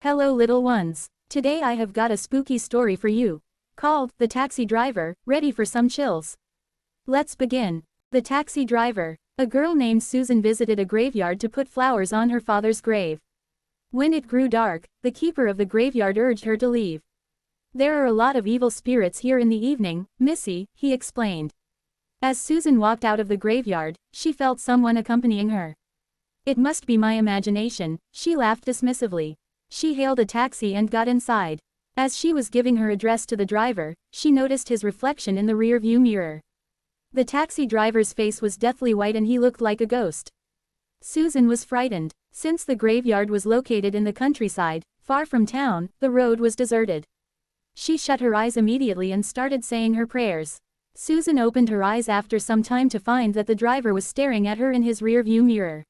Hello little ones. Today I have got a spooky story for you. Called, The Taxi Driver. Ready for some chills? Let's begin. The Taxi Driver. A girl named Susan visited a graveyard to put flowers on her father's grave. When it grew dark, the keeper of the graveyard urged her to leave. There are a lot of evil spirits here in the evening, Missy, he explained. As Susan walked out of the graveyard, she felt someone accompanying her. It must be my imagination, she laughed dismissively. She hailed a taxi and got inside. As she was giving her address to the driver, she noticed his reflection in the rear-view mirror. The taxi driver's face was deathly white and he looked like a ghost. Susan was frightened. Since the graveyard was located in the countryside, far from town, the road was deserted. She shut her eyes immediately and started saying her prayers. Susan opened her eyes after some time to find that the driver was staring at her in his rear-view mirror.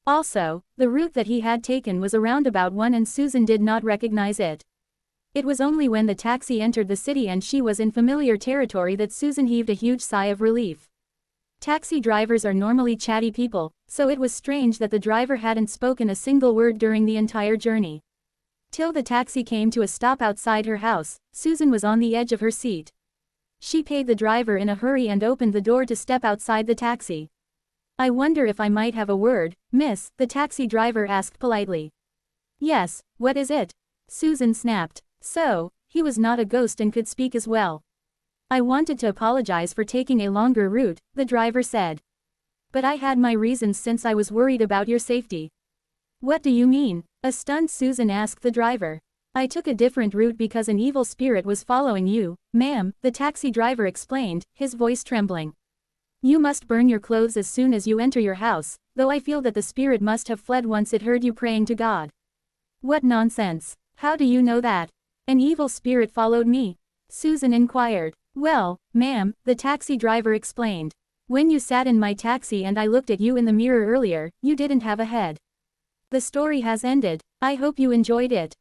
Also, the route that he had taken was a roundabout one and Susan did not recognize it. It was only when the taxi entered the city and she was in familiar territory that Susan heaved a huge sigh of relief. Taxi drivers are normally chatty people, so it was strange that the driver hadn't spoken a single word during the entire journey. Till the taxi came to a stop outside her house, Susan was on the edge of her seat. She paid the driver in a hurry and opened the door to step outside the taxi. "I wonder if I might have a word, miss," the taxi driver asked politely. "Yes, what is it?" Susan snapped. So, he was not a ghost and could speak as well. "I wanted to apologize for taking a longer route," the driver said. "But I had my reasons since I was worried about your safety." "What do you mean?" a stunned Susan asked the driver. "I took a different route because an evil spirit was following you, ma'am," the taxi driver explained, his voice trembling. "You must burn your clothes as soon as you enter your house, though I feel that the spirit must have fled once it heard you praying to God." "What nonsense. How do you know that?" "An evil spirit followed me," Susan inquired. "Well, ma'am," the taxi driver explained. "When you sat in my taxi and I looked at you in the mirror earlier, you didn't have a head. The story has ended. I hope you enjoyed it."